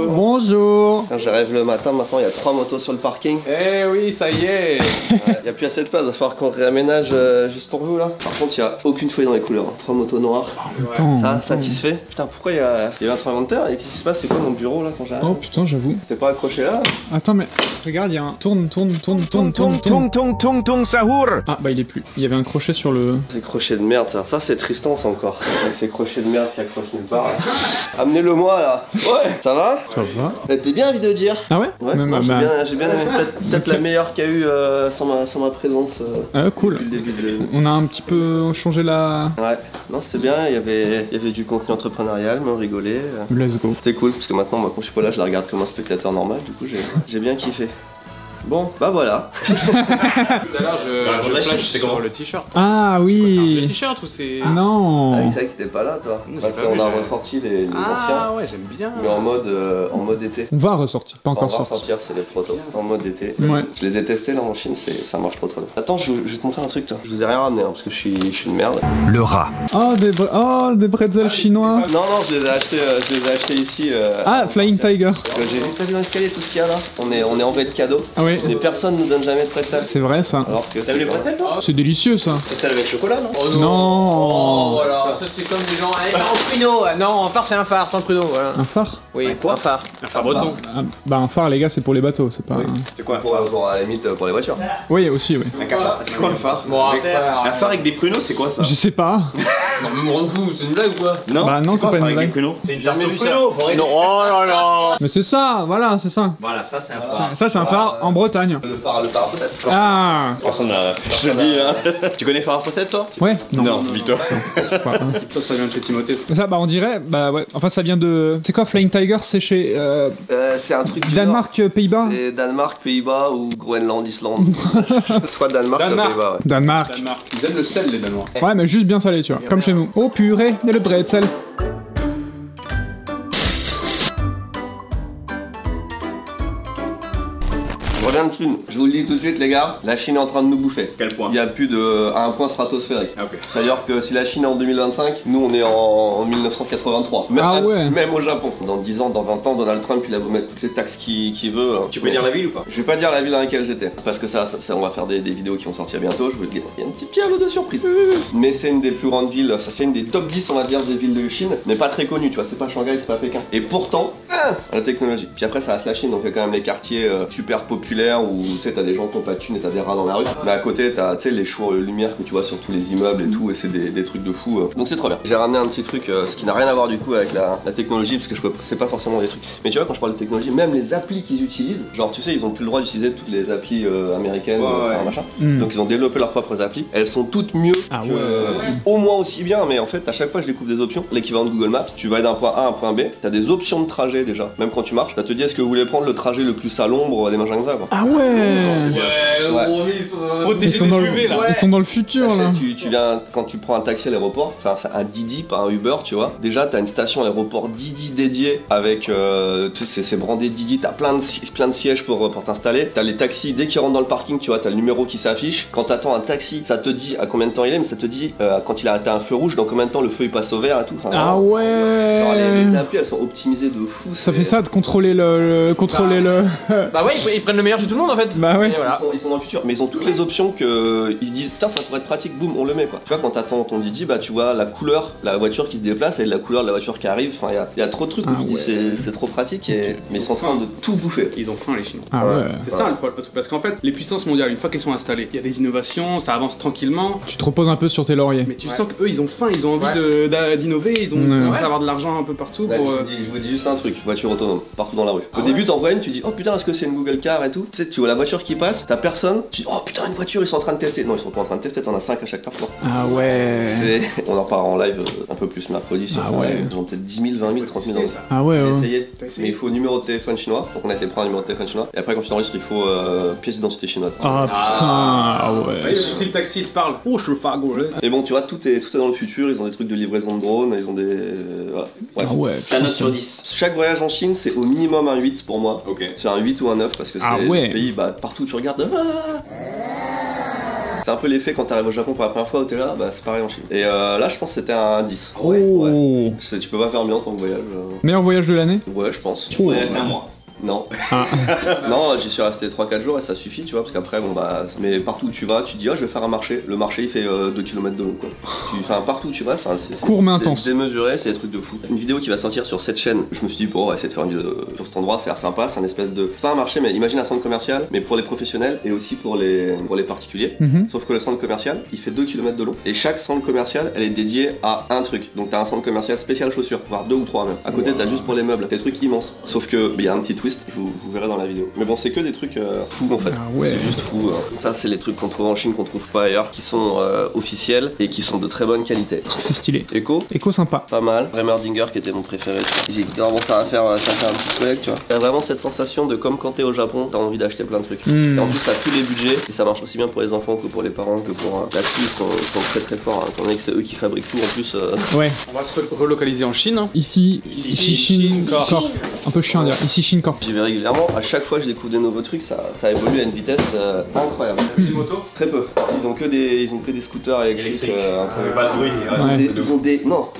Bonjour. J'arrive le matin, maintenant il y a 3 motos sur le parking. Eh oui, ça y est. Il n'y a plus assez de place, il va falloir qu'on réaménage juste pour vous là. Par contre, il n'y a aucune feuille dans les couleurs. 3 motos noires. Ça, satisfait. Putain, pourquoi il y a eu un tremblement de terre? Et qu'est-ce qui se passe? C'est quoi mon bureau là quand j'arrive? Oh putain, j'avoue. C'était pas accroché là? Attends, mais regarde, il y a un tourne. Sahur. Ah bah il est plus. Il y avait un crochet sur le. C'est crochet de merde ça. Ça c'est Tristan ça encore. C'est crochet de merde qui accroche nulle part. Là. Amenez-le moi là. Ouais, ça va? Ça va. T'es bien envie de dire? Ah ouais? Ouais, Même, non, j'ai bien aimé. Peut-être la meilleure qu'il y a eu sans ma présence cool. depuis le début de... On a un petit peu changé la. Ouais, non c'était bien, il y avait du contenu entrepreneurial, mais on rigolait. Let's go. C'était cool, parce que maintenant, moi, quand je suis pas là, je la regarde comme un spectateur normal, du coup j'ai bien kiffé. Bon, bah voilà. Tout à l'heure, je flash sur le t-shirt. Ah C'est un oui. t-shirt ou c'est. Non. Ah, c'est vrai que t'étais pas là, toi. Non, Bah, j'ai pas on vu, a j'ai- ressorti les Ah anciens, ouais, j'aime bien. mais en mode été. On va ressortir, pas On encore va sorti. ressortir, c'est les protos. En mode été. Ouais. Je les ai testés là en Chine, ça marche trop bien. Attends, je vais te montrer un truc, toi. Je vous ai rien ramené, hein, parce que je suis une merde. Le rat. Oh des pretzels chinois. Non, je les ai achetés ici. Ah, Flying Tiger. J'ai vu pas dans l'escalier tout ce qu'il y a là. On est enlevé de cadeaux. Ah oui. Mais personne nous donne jamais de prétzels. C'est vrai ça. Alors que T'as vu les pretzels toi? C'est délicieux ça. Prétzels avec chocolat non? Oh Non. Oh voilà, ça c'est comme des gens. Eh, en pruneau. Non, en phare c'est un phare sans pruneau, voilà. Un phare. Oui, un phare. Un phare breton. Bah un phare les gars c'est pour les bateaux, c'est pas. C'est quoi un pour, phare? à la limite pour les voitures. Oui aussi oui. Un phare. C'est quoi un phare? Bon, après. Un phare avec des pruneaux, c'est quoi ça? Je sais pas. Non, mais on fout, c'est une blague ou quoi? Non, Bah non, c'est quoi c'est pas un phare une avec des blague. pruneaux? C'est une tarte Jamais aux vu ça. pruneaux, faut arrêter. Non, oh là là. Mais c'est ça, voilà, c'est ça. Voilà, ça c'est un phare. Ça c'est un phare en Bretagne. Le phare peut-être. Ah. Personne n'a. Je te le dis, hein. Tu connais phare à fossette toi? Ouais. Non, dis-toi. Ça vient de chez Timothée. Ça bah on dirait, bah ouais. Enfin ça vient de. C'est quoi Flying Tiger? C'est chez C'est un truc du Danemark, Pays-Bas. Nord. C'est Danemark, Pays-Bas ou Groenland, Islande. Soit Danemark, soit Danemark. Pays-Bas. Ouais. Danemark. Ils aiment le sel, les Danois. Ouais mais juste bien salé tu vois, comme chez nous. Oh purée, et le bretzel. Je reviens de Chine. Je vous le dis tout de suite les gars, la Chine est en train de nous bouffer. Quel point? Il y a plus de à un point stratosphérique. Ah, ok. C'est-à-dire que si la Chine est en 2025, nous on est en 1983. Même, Ah ouais. même au Japon. Dans 10 ans, dans 20 ans, Donald Trump il a beau mettre toutes les taxes qu'il veut. Tu peux dire la ville ou pas? Je vais pas dire la ville dans laquelle j'étais, parce que ça, on va faire des vidéos qui vont sortir bientôt, je vous le dis. Il y a un petit pied à l'eau de surprise. Mais c'est une des plus grandes villes, ça c'est une des top 10 on va dire des villes de Chine, mais pas très connue, tu vois, c'est pas Shanghai, c'est pas Pékin. Et pourtant, la technologie. Puis après ça reste la Chine, donc il y a quand même les quartiers super populaires où tu sais t'as des gens qui ont pas de thunes et t'as des rats dans la rue. Mais à côté t'as tu sais les shows lumière que tu vois sur tous les immeubles et tout, et c'est des trucs de fou. Donc c'est trop bien. J'ai ramené un petit truc, ce qui n'a rien à voir du coup avec la technologie, parce que c'est pas forcément des trucs. Mais tu vois quand je parle de technologie, même les applis qu'ils utilisent, genre tu sais ils ont plus le droit d'utiliser toutes les applis américaines, enfin, machin. Donc ils ont développé leurs propres applis. Elles sont toutes mieux, Ah que, au moins aussi bien, mais en fait à chaque fois je découvre des options. L'équivalent de Google Maps, tu vas d'un point A à un point B, t'as des options de trajet déjà. Même quand tu marches, ça te dit est-ce que vous voulez prendre le trajet le plus à l'ombre, des machins comme ça quoi. Ah ouais. Protéger Ils sont des dans UV le, là. ils sont dans le futur là. Tu viens, quand tu prends un taxi à l'aéroport, enfin c'est un Didi, pas un Uber, tu vois. Déjà, t'as une station à l'aéroport Didi dédiée avec, tu sais, c'est brandé Didi, t'as plein de sièges pour t'installer. T'as les taxis, dès qu'ils rentrent dans le parking, tu vois, t'as le numéro qui s'affiche. Quand t'attends un taxi, ça te dit à combien de temps il est, mais ça te dit quand il a atteint un feu rouge, dans combien de temps le feu il passe au vert et tout. Enfin, Ah vraiment, ouais. genre les applis, elles sont optimisées de fou. Ça fait ça de contrôler le contrôler le. Bah ouais, ils prennent le meilleur chez tout le monde en fait. Bah ouais. Et voilà. Ils sont dans le futur, mais ils ont toutes les options que ils se disent putain ça pourrait être pratique, boum on le met quoi. Tu vois quand t'attends ton Didi, bah tu vois la couleur, la voiture qui se déplace avec la couleur de la voiture qui arrive, enfin il y a trop de trucs où tu dis c'est trop pratique mais ils sont en train de tout bouffer. Ils ont faim les Chinois. Ah ouais. C'est ça le problème, parce qu'en fait les puissances mondiales, une fois qu'elles sont installées, il y a des innovations, ça avance tranquillement, Tu te reposes un peu sur tes lauriers. mais tu sens qu'eux ils ont faim, ils ont envie d'innover, ils ont commencé à avoir de l'argent un peu partout Là, pour... je vous dis juste un truc, voiture autonome, partout dans la rue. Au début t'en vois une, tu dis oh putain est-ce que c'est une Google Car et tout. Tu sais tu vois la voiture qui passe, t'as personne, tu dis oh putain une voiture ils sont en train de tester. Non ils sont pas en train de tester, t'en as 5 à chaque carrefour. Ah ouais. On en parlera en live un peu plus mercredi sur ils ont peut-être 10 000, 20 000, 30 000 dans le Ah ouais. J'ai ouais. essayé, mais il faut numéro de téléphone chinois, donc on a été prendre un numéro de téléphone chinois, et après quand tu t'enregistres il faut pièce d'identité chinoise. Ah putain. Ah ouais. Si le taxi te parle, oh je suis fago là. Et bon tu vois tout est dans le futur, ils ont des trucs de livraison de drones, ils ont des... voilà. Bref. Ah ouais. Ta note sur 10. Chaque voyage en Chine c'est au minimum un 8 pour moi. Ok. C'est un 8 ou un 9 parce que c'est Ah ouais. le pays, bah partout où tu regardes... C'est un peu l'effet quand t'arrives au Japon pour la première fois où t'es là, bah c'est pareil en Chine. Et là, je pense que c'était un 10. Oh. Tu peux pas faire mieux en tant que voyage. Meilleur voyage de l'année? Ouais, je pense. On est resté un mois. Non. Ah. Non, j'y suis resté 3-4 jours et ça suffit, tu vois, parce qu'après, bon bah. Mais partout où tu vas, tu te dis, ah, je vais faire un marché. Le marché, il fait 2 km de long, quoi. Enfin, partout où tu vas, c'est court mais intense. C'est démesuré, c'est des trucs de fou. Une vidéo qui va sortir sur cette chaîne, je me suis dit, bon, on va essayer de faire une vidéo sur cet endroit, c'est l'air sympa, c'est un espèce de. C'est pas un marché, mais imagine un centre commercial, mais pour les professionnels et aussi pour les particuliers. Sauf que le centre commercial, il fait 2 km de long. Et chaque centre commercial, elle est dédiée à un truc. Donc t'as un centre commercial spécial chaussures, voire 2 ou 3 même. À côté, t'as juste pour les meubles, des trucs immenses. Sauf que, il y a un petit twist, vous verrez dans la vidéo. Mais bon, c'est que des trucs fous en fait. Ah ouais. C'est juste fou. Ça, c'est les trucs qu'on trouve en Chine, qu'on trouve pas ailleurs, qui sont officiels et qui sont de très bonne qualité. C'est stylé. Echo, Echo sympa. pas mal. Reimerdinger qui était mon préféré. J'ai dit, bon, ça va faire un petit collègue, tu vois. T'as vraiment cette sensation de comme quand t'es au Japon, t'as envie d'acheter plein de trucs. Et en plus, t'as tous les budgets et ça marche aussi bien pour les enfants que pour les parents que pour. Là-dessus, ils sont très très forts. Étant donné que c'est eux qui fabriquent tout en plus. Ouais. On va se relocaliser en Chine. Ici Shin Corp. Un peu chiant à dire. Ici Shin Corp. J'y vais régulièrement. À chaque fois, je découvre des nouveaux trucs. Ça évolue à une vitesse incroyable. Une moto. Très peu. Ils ont que des scooters électriques. Ça fait pas de bruit.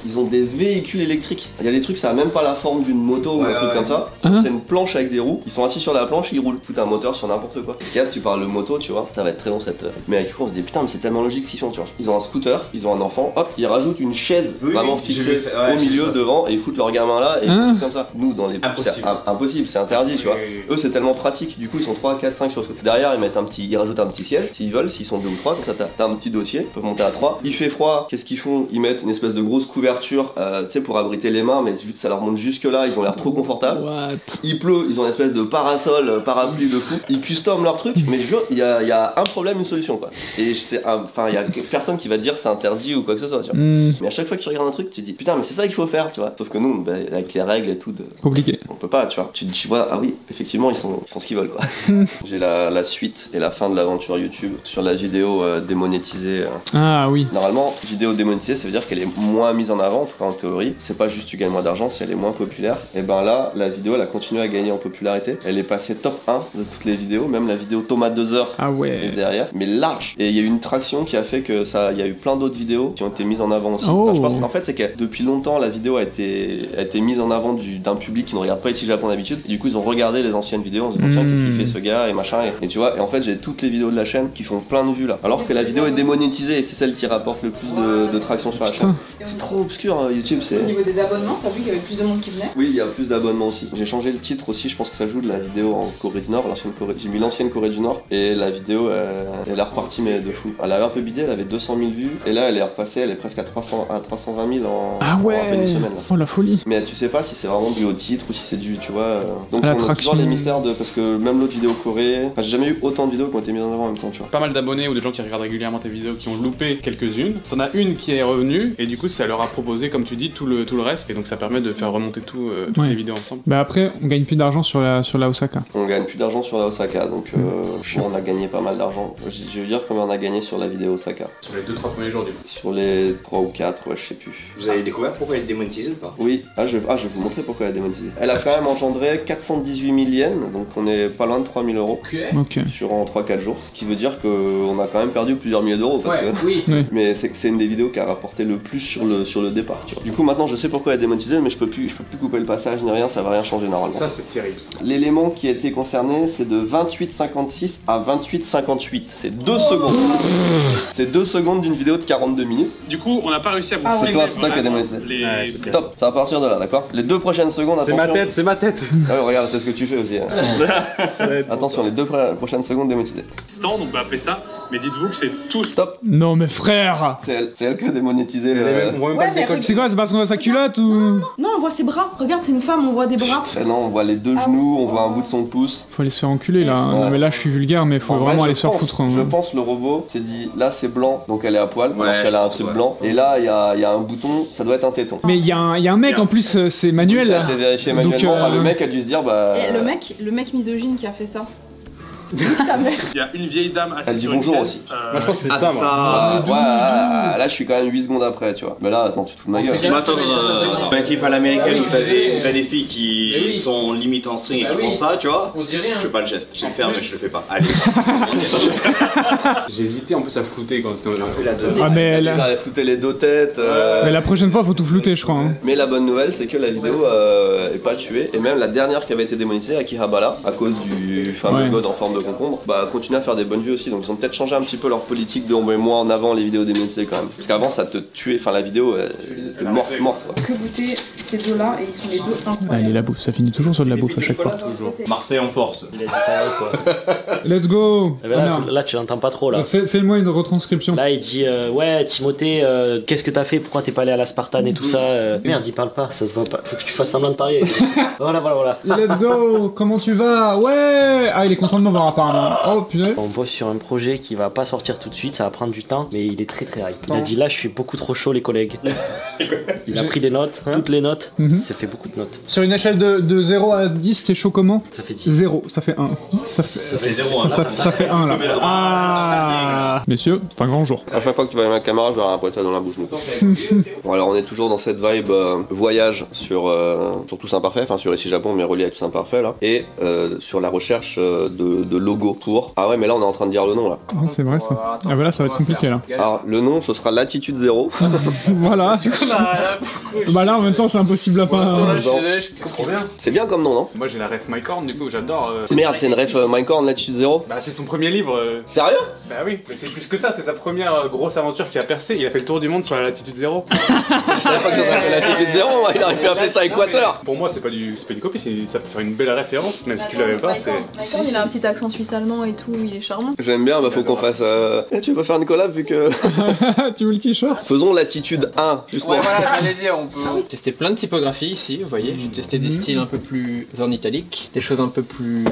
Ils ont des véhicules électriques. Il y a des trucs, ça a même pas la forme d'une moto ou un truc comme ça. Hein? C'est une planche avec des roues. Ils sont assis sur la planche, ils roulent. Foutent un moteur sur n'importe quoi. Parce qu'il y a, tu parles de moto, tu vois, ça va être très long cette. Mais avec coup, on se dit putain, mais c'est tellement logique ce qu'ils font, tu vois. Ils ont un scooter, ils ont un enfant, hop, ils rajoutent une chaise vraiment fixée au milieu devant et ils foutent leur gamin là et ils font comme ça. Nous, dans les Impossible. c'est impossible, c'est interdit, tu vois. Eux, c'est tellement pratique. Du coup, ils sont 3, 4, 5 sur le scooter. Derrière, ils rajoutent un petit siège s'ils veulent, s'ils sont 2 ou 3, comme ça t'as un petit dossier, ils peuvent monter à 3. Il fait froid, qu'est-ce qu'ils font? Ils mettent une espèce de grosse couverture, tu sais, pour abriter les mains, mais ça leur monte jusque là, ils ont l'air trop confortables. What? Il pleut, ils ont une espèce de parasol, parapluie de fou. Ils custom leur truc, mais je jure, il y a un problème, une solution, quoi. Et il y a personne qui va te dire c'est interdit ou quoi que ce soit, tu vois. Mais à chaque fois que tu regardes un truc, tu te dis putain, mais c'est ça qu'il faut faire, tu vois. Sauf que nous, avec les règles et tout, Compliqué. on peut pas, tu vois. Tu vois, ah oui, effectivement, ils font ce qu'ils veulent, quoi. J'ai la suite et la fin de l'aventure YouTube sur la vidéo démonétisée. Ah oui. Normalement, vidéo démonétisée, ça veut dire qu'elle est moins mise en avant, en tout cas en théorie. C'est pas juste tu gagnes moins d'argent, si elle est moins populaire. Et ben là, la vidéo, elle a continué à gagner en popularité. Elle est passée top 1 de toutes les vidéos, même la vidéo Thomas 2 heures Ah ouais. est derrière, mais large. Et il y a eu une traction qui a fait que il y a eu plein d'autres vidéos qui ont été mises en avant aussi. Oh. Enfin, je pense qu'en fait, c'est que depuis longtemps, la vidéo a été mise en avant d'un public qui ne regarde pas ici Japon d'habitude. Et du coup, ils ont regardé les anciennes vidéos en se disant tiens, qu'est-ce qu'il fait ce gars et machin. Et tu vois, et en fait, j'ai toutes les vidéos de la chaîne qui font plein de vues là. Alors que la vidéo est démonétisée et c'est celle qui rapporte le plus de traction sur la chaîne. C'est trop obscur, hein, YouTube. Au niveau des abonnements, t'as vu qu'il y avait plus de monde qui venait? Oui, il y a plus d'abonnements aussi. J'ai changé le titre aussi, je pense que ça joue de la vidéo en Corée du Nord, j'ai mis l'ancienne Corée du Nord, et la vidéo, elle est repartie, mais de fou. Elle avait un peu bidé, elle avait 200 000 vues, et là, elle est repassée, elle est presque à 320 000 en à peine une semaine. Là. Oh la folie. Mais tu sais pas si c'est vraiment dû au titre ou si c'est dû, tu vois. Donc à on a toujours les mystères de. Parce que même l'autre vidéo Corée, enfin, j'ai jamais eu autant de vidéos qui ont été mises en avant en même temps, tu vois. Pas mal d'abonnés ou de gens qui regardent régulièrement tes vidéos qui ont loupé quelques-unes. T'en as une qui est revenue et du coup ça leur a proposé, comme tu dis, tout le reste et donc ça permet de faire remonter toutes les vidéos ensemble. Bah après, on gagne plus d'argent sur la Osaka. On gagne plus d'argent sur la Osaka, donc on a gagné pas mal d'argent. Je veux dire combien on a gagné sur la vidéo Osaka. Sur les 2-3 premiers jours du coup. Sur les 3 ou 4, ouais, je sais plus. Vous avez découvert pourquoi elle est démonétisée ou pas? Oui, je vais vous montrer pourquoi elle est démonétisée. Elle a quand même engendré 418 000 yens, donc on est pas loin de 3 000 euros Ok. sur en 3-4 jours, ce qui veut dire qu'on a quand même perdu plusieurs milliers d'euros. Parce que... Oui. Mais c'est une des vidéos qui a rapporté le plus sur le départ. Tu vois. Du coup maintenant je sais pourquoi elle est démonétisée, mais je peux plus couper le passage ni rien, ça va rien changer normalement. Ça c'est terrible ça. L'élément qui a été concerné c'est de 28,56 à 28,58. C'est 2 secondes. C'est 2 secondes d'une vidéo de 42 minutes. Du coup on n'a pas réussi à vous C'est toi qui as démonétisé. Top, ça va partir de là, d'accord? Les 2 prochaines secondes, attention. C'est ma tête. Ah ouais, regarde, c'est ce que tu fais aussi. Hein. Attention, les 2 prochaines secondes démonétisées. Stand, on peut appeler ça, mais dites-vous que c'est tout. Stop. Non mais frère. C'est elle qui a démonétisé le. On voit même Ouais, pas le mais décolle. C'est quoi? C'est parce qu'on voit sa culotte ou? Non, on voit ses bras. Regarde, c'est une femme, on voit des bras. Non, on voit les 2 genoux, on voit un bout de son pouce. Faut aller se faire enculer là. Ouais. Non mais là je suis vulgaire mais faut En vraiment vrai, aller se faire foutre. Je pense le robot s'est dit là c'est blanc donc elle est à poil, Ouais, alors qu'elle a un truc ouais. blanc. Et là il y a un bouton, ça doit être un téton. Mais il y a un mec en plus, c'est manuel Ça a là. été vérifié Donc, manuellement. Le mec a dû se dire bah. Et le mec misogyne qui a fait ça. Ta mère. Il y a une vieille dame assise Elle dit sur une bonjour chaise. aussi. Moi je pense que c'est Ah, ça, moi. Ouais, là je suis quand même 8 secondes après, tu vois. Mais là, attends, tu te fous de ma gueule. Mais attends, dans une équipe à l'américaine où t'as des filles Mais qui oui. sont limite en string et Bah qui font oui. ça, tu vois. On dit rien. Je fais pas le geste. Je vais le faire, mais je le fais pas. Allez. J'ai hésité en plus à flouter quand c'était On fait la deuxième. Ah, mais J'avais flouté les deux têtes. mais la prochaine fois, faut tout flouter, je crois. Hein. Mais la bonne nouvelle, c'est que la vidéo est pas tuée. Et même la dernière qui avait été démonétisée, Akihabara, à cause du fameux Ouais. god en forme de concombre, bah continue à faire des bonnes vues aussi. Donc ils ont peut-être changé un petit peu leur politique de on met moins en avant les vidéos démonétisées quand même. Parce qu'avant ça te tuait, enfin la vidéo était morte quoi. Que goûter ces deux-là et ils sont les deux incroyables. Allez, la bouffe, ça finit toujours sur de la bouffe à chaque fois. Marseille en force. Il a dit ça quoi. Let's go. Eh ben Ah, là, merde. là, tu l'entends pas trop là. Fais-moi une retranscription. Là il dit ouais Timothée qu'est-ce que t'as fait, pourquoi t'es pas allé à la Spartane et tout ça Merde il parle pas, ça se voit pas, faut que tu fasses semblant de parler. voilà. Let's go. Comment tu vas? Ouais. Ah, il est content de me voir apparemment. Oh putain. On bosse sur un projet qui va pas sortir tout de suite, ça va prendre du temps, mais il est très hype. Il a dit là je suis beaucoup trop chaud les collègues. Il a pris des notes, toutes les notes, ça fait beaucoup de notes. Sur une échelle de 0 à 10, t'es chaud comment? Ça fait 10. 0, ça fait 1. Ça fait 0, hein. ça fait 1 là. Ah. Messieurs, c'est un grand jour. À chaque fois que tu vas avec ma caméra, je vais avoir un poitrine dans la bouche. Bon alors on est toujours dans cette vibe voyage sur Tous Imparfaits, enfin sur Ici Japon mais relié à Tous Imparfaits là. Et sur la recherche de logos pour... Ah ouais mais là on est en train de dire le nom là. Ah, c'est vrai ça. Ah bah là, ça va être compliqué là. Alors le nom ce sera Latitude 0. Voilà. Bah là en même temps c'est impossible à pas. Je suis désolé, je comprends bien. C'est bien comme nom non? Moi j'ai la ref Mycorn du coup, j'adore. Merde c'est une ref Minecraft Latitude 0. Bah c'est son premier livre. Sérieux? Bah oui, mais c'est plus que ça, c'est sa première grosse aventure qui a percé. Il a fait le tour du monde sur la latitude 0. Je savais pas que ça s'appelait Latitude 0, il aurait pu appeler ça Équateur. Pour moi c'est pas une copie, ça peut faire une belle référence, même si tu l'avais pas. C'est... Mycorn, il a un petit accent suisse-allemand et tout, il est charmant. J'aime bien, bah faut qu'on fasse... tu veux faire une collab vu que... Tu veux le t-shirt? Faisons Latitude 1, justement. Ouais, voilà, j'allais dire, on peut tester plein de typographies ici, vous voyez. J'ai testé des styles un peu plus en italique, des choses un peu plus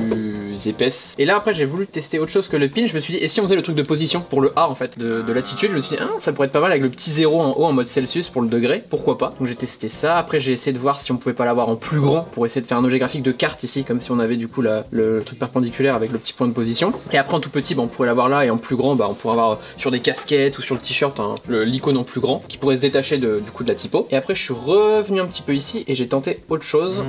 épaisses. Et là, après, j'ai voulu tester autre chose que le pin. Je me suis dit, et si on faisait le truc de position pour le A en fait, de latitude, je me suis dit, ça pourrait être pas mal avec le petit 0 en haut en mode Celsius pour le degré, pourquoi pas. Donc j'ai testé ça. Après, j'ai essayé de voir si on pouvait pas l'avoir en plus grand pour essayer de faire un objet graphique de carte ici, comme si on avait du coup le truc perpendiculaire avec le petit point de position. Et après, en tout petit, on pourrait l'avoir là, et en plus grand, on pourrait avoir sur des casquettes ou sur le t-shirt l'icône en plus grand qui pourrait se détacher du coup de la typo. Et après, je suis revenu un petit peu ici et j'ai tenté autre chose,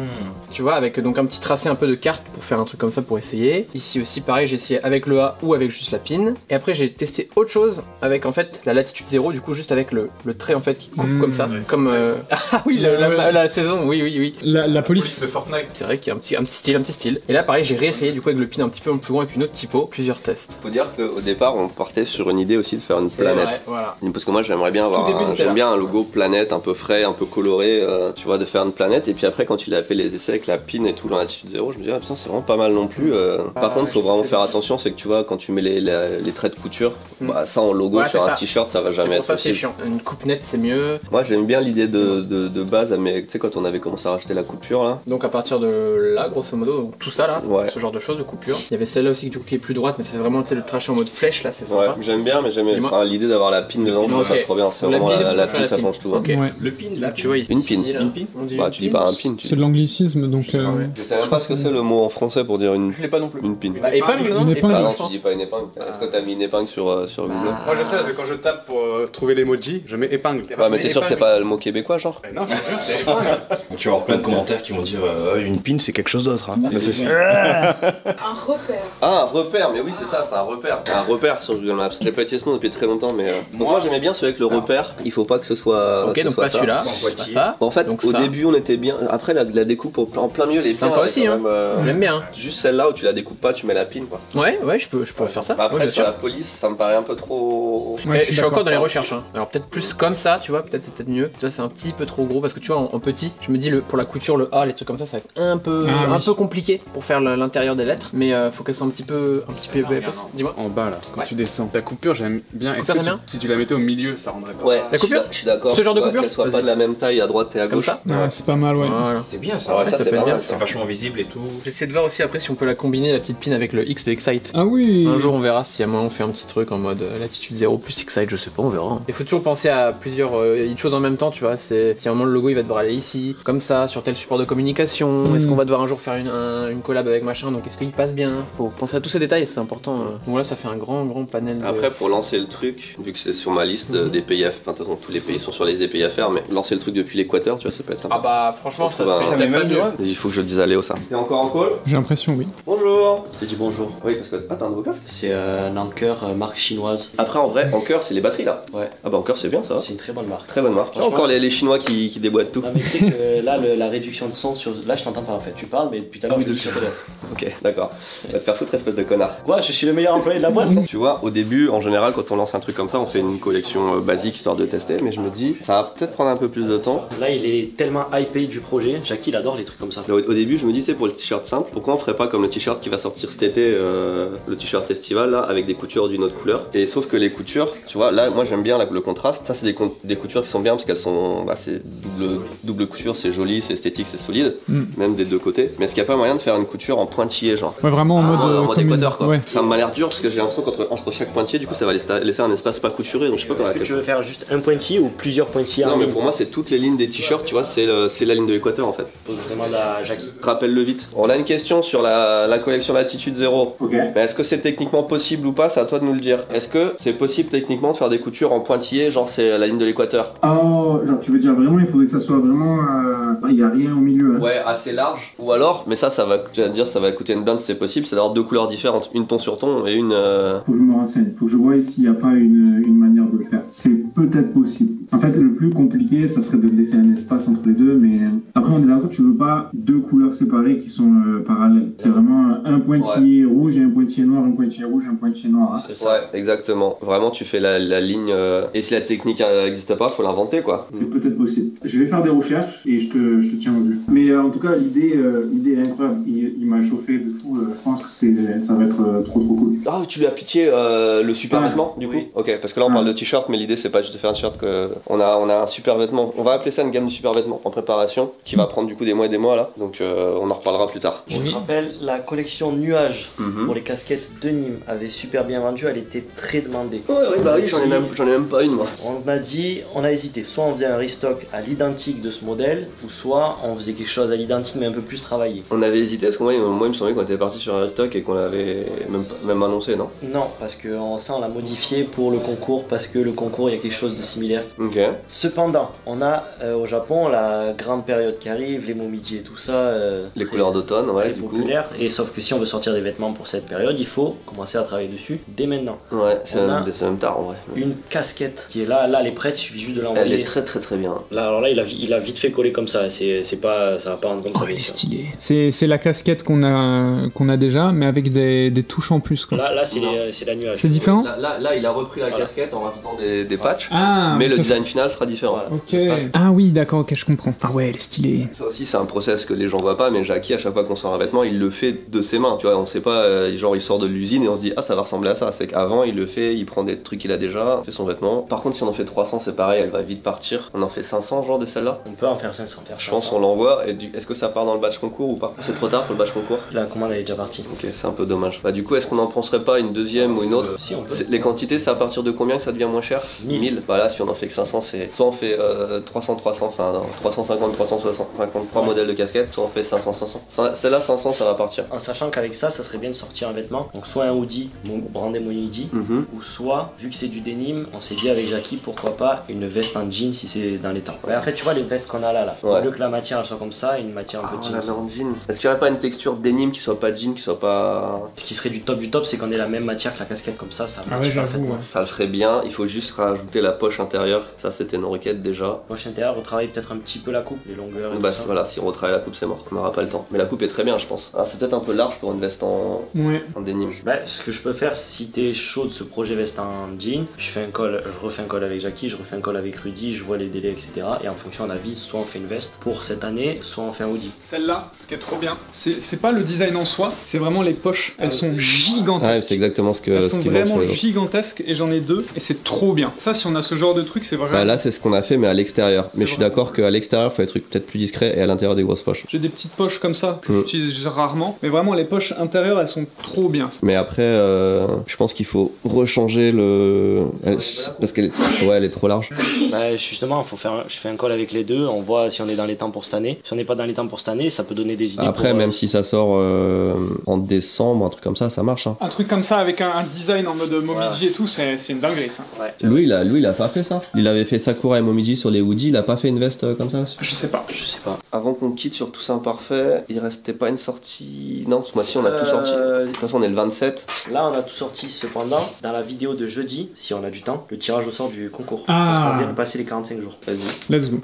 tu vois, avec donc un petit tracé un peu de carte pour faire un truc comme ça pour essayer. Ici aussi, pareil, j'ai essayé avec le A ou avec juste la pin. Et après, j'ai testé autre chose avec en fait la latitude 0, du coup, juste avec le trait en fait qui coupe comme ça, comme ah oui, la saison, oui. La police. de Fortnite. C'est vrai qu'il y a un petit style. Et là, pareil, j'ai réessayé du coup avec le pin un petit peu plus grand et puis une autre typo, plusieurs tests. Faut dire qu'au départ, on partait sur une idée aussi de faire une planète. Ouais, voilà. Parce que moi, j'aimerais bien avoir... Tout début, c'était J'aime là. bien un logo planète, un peu frais, un peu coloré, tu vois, de faire une planète. Et puis après, quand il a fait les essais avec la pin et tout, dans Latitude 0, je me dis, ah putain, c'est vraiment pas mal non plus. Par contre, faut vraiment faire attention, c'est que tu vois, quand tu mets les traits de couture, bah ça en logo Voilà, sur c'est un ça. t-shirt, ça va C'est jamais pour être ça c'est possible. chiant. Une coupe nette, c'est mieux. Moi, j'aime bien l'idée de base, mais tu sais, quand on avait commencé à racheter la coupure là. Donc à partir de là, grosso modo, donc tout ça là, Ouais. ce genre de choses de coupure. Il y avait celle-là aussi du coup, qui est plus droite, mais c'est vraiment le tracé en mode flèche là, c'est Ouais, sympa. j'aime bien, mais j'aime Dis-moi. enfin, l'idée d'avoir la pin dedans, je trouve ça Ok. trop bien. C'est La vraiment pin, la on peut pin, faire ça la change tout. hein. Ok. Ouais. Le pin, Là, tu vois, Une ici, pin. là, Une pin on dit Bah, une tu dis pin. pas un pin, tu C'est de l'anglicisme donc. Ouais. Je sais même pas ce que c'est le mot en français pour dire une Je l'ai pas non plus. pin. Bah, épingle, non Une épingle. Ah Épingle, non, je tu pense. dis pas une épingle. Est-ce que t'as mis une épingle sur Google? Moi je sais, parce que quand je tape pour trouver l'emoji, je mets épingle. Ouais, mais t'es sûr que c'est pas le mot québécois, genre? Non, je te jure, c'est épingle. Tu vas avoir plein de commentaires qui vont dire une pin c'est quelque chose d'autre. Hein. Mais c'est sûr. Un repère. Ah, un repère, mais oui, c'est ça, c'est un repère. Un repère sur Google Maps. J'ai pas utilisé ce nom depuis très longtemps, mais. Donc, moi j'aimais bien celui avec le repère. Il faut pas que ce soit. Ok, que ce donc soit pas ça. celui-là, En pas ça. En fait, Donc au ça. début on était bien. Après, la découpe en plein milieu, les Sympa bien, aussi, quand hein. même, J'aime bien. Juste celle-là où tu la découpes pas, tu mets la pin, quoi. Ouais, je pourrais faire ça. Bah, Ouais, après, bien sur sûr. la police, ça me paraît un peu trop. Ouais, Je suis encore dans les d'accord. recherches. Hein. Alors peut-être plus comme ça, tu vois, peut-être c'est peut-être mieux. Tu vois, c'est un petit peu trop gros parce que tu vois, en petit, je me dis pour la couture, le A, les trucs comme ça va être un peu compliqué pour faire l'intérieur des lettres. Mais faut qu'elles soient un petit peu épaisses. Dis-moi. En bas là, quand Ouais. tu descends. La coupure, j'aime bien. Est-ce Ça que va bien si tu la mettais au milieu, ça rendrait pas. Ouais, La coupure je suis d'accord. Ce genre de Ouais, coupure Qu'elle soit pas Vas-y. de la même taille à droite et à Comme gauche. ça Ouais, c'est pas mal, ouais. Voilà. C'est bien Ah ça. ouais, ça ça c'est peut être pas bien, mal. C'est vachement visible et tout. J'essaie de voir aussi après si on peut la combiner, la petite pin, avec le X de Excite. Ah oui. Un jour on verra si à un moment on fait un petit truc en mode latitude 0 plus Excite, je sais pas, on verra. Il faut toujours penser à plusieurs choses en même temps, tu vois. C'est si à un moment le logo il va devoir aller ici, comme ça, sur tel support de communication. Est-ce qu'on va devoir un jour faire une collab avec machin, donc est-ce qu'il passe bien? Faut penser à tous ces détails, c'est important. Bon là ça fait un grand panel. Après pour lancer le truc, vu que c'est sur ma liste des pays à faire, enfin de toute façon tous les pays sont sur la liste des pays à faire, mais lancer le truc depuis l'Équateur, tu vois, ça peut être sympa. Ah bah franchement ça va, se fait pas mieux. Il faut que je le dise à Léo ça. T'es encore en call? J'ai l'impression, oui. Bonjour. Je t'ai dit bonjour. Oui parce que t'as un nouveau casque. C'est un Anker marque chinoise. Après en vrai, Anker c'est les batteries là. Ouais. Ah bah Anker c'est bien ça. C'est une très bonne marque. Très bonne marque. Franchement, Encore les Chinois qui déboîtent tout. Non mais tu sais que là la réduction de son sur... Là je t'entends pas en fait. Tu parles mais depuis tout à l'heure je suis sur téléphone. Ok, d'accord. Va te faire foutre espèce de connard. Quoi, je suis le meilleur employé de la boîte. Tu vois, au début, en général, quand on lance un truc comme ça, on fait une collection basique histoire de tester, mais je me dis, ça va peut-être prendre un peu plus de temps. Là il est tellement hypé du projet. Jackie il adore les trucs comme ça. Au début, je me dis, c'est pour le t-shirt simple, pourquoi on ferait pas comme le t-shirt qui va sortir cet été, le t-shirt festival, là, avec des coutures d'une autre couleur. Et sauf que les coutures, tu vois, là, moi j'aime bien le contraste. Ça, c'est des coutures qui sont bien parce qu'elles sont, bah, c'est double couture, c'est joli, c'est esthétique, c'est solide, même des deux côtés. Mais est-ce qu'il n'y a pas moyen de faire une couture en pointillé, genre? Ouais, vraiment en mode équateur, quoi. Ouais. Ça m'a l'air dur parce que j'ai l'impression qu'entre chaque pointillé, du coup, ça va laisser un espace pas couturé, donc je sais pas comment. Est-ce que tu veux faire juste un pointillé ou plusieurs pointillés? Non, mais pour moi, c'est toutes les lignes des t-shirts, tu vois, c'est la ligne de l'équateur en fait. Faut que je demande à Jackie. Rappelle-le vite. On a une question sur la collection Latitude 0. Ok. Mais est-ce que c'est techniquement possible ou pas? C'est à toi de nous le dire. Est-ce que c'est possible techniquement de faire des coutures en pointillé, genre c'est la ligne de l'équateur? Oh, genre tu veux dire vraiment, il faudrait que ça soit vraiment. Il n'y a rien au milieu. Hein. Ouais, assez large. Ou alors, mais ça va, tu vas te dire, ça va coûter une blinde, c'est possible, c'est d'avoir deux couleurs différentes, une ton sur ton et une. Faut que je me renseigne, faut que je vois s'il n'y a pas une manière de le faire. C'est peut-être possible. En fait, le plus compliqué, ça serait de laisser un espace entre les deux, mais après on est d'accord, tu veux pas deux couleurs séparées qui sont parallèles. C'est vraiment un pointillé rouge et un pointillé noir, un pointillé rouge et un pointillé noir. Hein. Ouais, exactement. Vraiment, tu fais la ligne. Et si la technique n'existe pas, faut l'inventer quoi. C'est peut-être possible. Je vais faire des recherches et je te tiens au jus. Mais en tout cas, l'idée est incroyable. Il m'a chauffé de fou. Je pense que ça va être trop cool. Ah, tu lui as pitché le super vêtement du coup? Oui. Ok, parce que là on parle de t-shirt, mais l'idée c'est pas juste de faire un t-shirt que. On a un super vêtement. On va appeler ça une gamme de super vêtements en préparation qui va prendre du coup des mois et des mois là. Donc on en reparlera plus tard. Je te rappelle, la collection Nuage pour les casquettes de Nîmes avait super bien vendu, elle était très demandée. Ouais, bah oui, j'en ai même pas une moi. On a hésité, soit on faisait un restock à l'identique de ce modèle, ou soit on faisait quelque chose à l'identique mais un peu plus travaillé. On avait hésité parce que moi il me semblait qu'on était parti sur un restock et qu'on l'avait même annoncé, non? Non, parce que ça on l'a modifié pour le concours, parce que le concours il y a quelque chose de similaire. Ok. Cependant, on a au Japon la grande période qui arrive, les momiji et tout ça. Les couleurs d'automne, ouais, très du populaire. Et sauf que si on veut sortir des vêtements pour cette période, il faut commencer à travailler dessus dès maintenant. Ouais, c'est même tard en vrai. Une casquette qui est là, elle est prête, il suffit juste de l'envoyer. Elle est très bien. Là, alors là, il a vite fait coller comme ça. C'est pas, ça va pas rendre comme ça. Elle est stylée. C'est la casquette qu'on a déjà, mais avec des touches en plus quoi. Là c'est la Nuage. C'est différent. Là, il a repris la casquette en rajoutant des patchs. Ah, mais le design final sera différent. Ok. Ah oui, d'accord, ok, je comprends. Ah ouais, elle est stylée. Ça aussi, c'est un process que les gens voient pas, mais Jackie, à chaque fois qu'on sort un vêtement, il le fait de ses mains. Tu vois, on sait pas, genre il sort de l'usine et on se dit, ah, ça va ressembler à ça. C'est qu'avant, il le fait, il prend des trucs qu'il a déjà, fait son vêtement. Par contre, si on en fait 300, c'est pareil, elle va vite partir. On en fait 500, genre de celle-là. On peut en faire 500. Je pense qu'on l'envoie. Et est-ce que ça part dans le batch concours ou pas? C'est trop tard pour le batch concours? La commande elle est déjà partie. Ok, c'est un peu dommage. Bah, du coup, est-ce qu'on en penserait pas une deuxième ou une autre? Si, on peut. Les quantités, c'est à partir de combien que ça devient moins cher? 1000. Bah là, si on en fait que 500, c'est soit on fait 300, enfin non, 350, 353 modèles de casquettes, soit on fait 500. Celle-là, 500, ça va partir. En sachant qu'avec ça serait bien de sortir un vêtement, donc soit un hoodie, brandé Monidi, ou soit, vu que c'est du denim, on s'est dit avec Jackie, pourquoi pas une veste en jean si c'est dans les temps. Ouais, en fait, tu vois les vestes qu'on a là, au lieu que la matière elle soit comme ça, une matière un peu jean. En jean. Est-ce qu'il n'y aurait pas une texture denim qui soit pas jean, qui soit pas. Ce qui serait du top, c'est qu'on ait la même matière que la casquette comme ça Ah ouais, j'avoue. Ouais. Ça le ferait bien, il faut juste rajouter la poche intérieure, ça c'était une requête déjà. Poche intérieure, retravailler peut-être un petit peu la coupe, les longueurs et bah tout ça. voilà, si on retravaille la coupe c'est mort, on n'aura pas le temps. Mais la coupe est très bien je pense. Ah, c'est peut-être un peu large pour une veste en denim. Bah, ce que je peux faire, si t'es chaud de ce projet veste en jean, je refais un call avec Jackie, je refais un call avec Rudy, je vois les délais etc. Et en fonction on avise, soit on fait une veste pour cette année, soit on fait un hoodie. Celle-là, ce qui est trop bien, c'est pas le design en soi, c'est vraiment les poches, elles sont gigantesques. gigantesques. c'est exactement ce que. Elles ce sont qu'ils vendent vraiment sur les autres. gigantesques et j'en ai 2 et c'est trop bien. Ça, si on a ce genre de truc, c'est vraiment. Bah, là, c'est ce qu'on a fait, mais à l'extérieur. Mais je suis vraiment d'accord qu'à l'extérieur, il faut des trucs peut-être plus discrets et à l'intérieur des grosses poches. J'ai des petites poches comme ça que j'utilise rarement, mais vraiment les poches intérieures, elles sont trop bien. Mais après, je pense qu'il faut rechanger parce qu'elle elle est trop large. Bah, justement, je fais un call avec les deux, on voit si on est dans les temps pour cette année. Si on n'est pas dans les temps pour cette année, ça peut donner des idées. Après, même si ça sort en décembre, un truc comme ça marche. Hein. Un truc comme ça avec un design en mode Momiji et tout, c'est une dinguerie ça. Ouais. Lui, il a pas fait ça. Il avait fait Sakura et Momiji sur les hoodies, il a pas fait une veste comme ça aussi. Je sais pas. Avant qu'on quitte sur Toussaint Parfait, il restait pas une sortie. Non, ce mois-ci on a tout sorti. De toute façon, on est le 27. Là, on a tout sorti. Cependant, dans la vidéo de jeudi, si on a du temps, le tirage au sort du concours. Ah. Parce qu'on vient de passer les 45 jours. Vas-y. Let's go.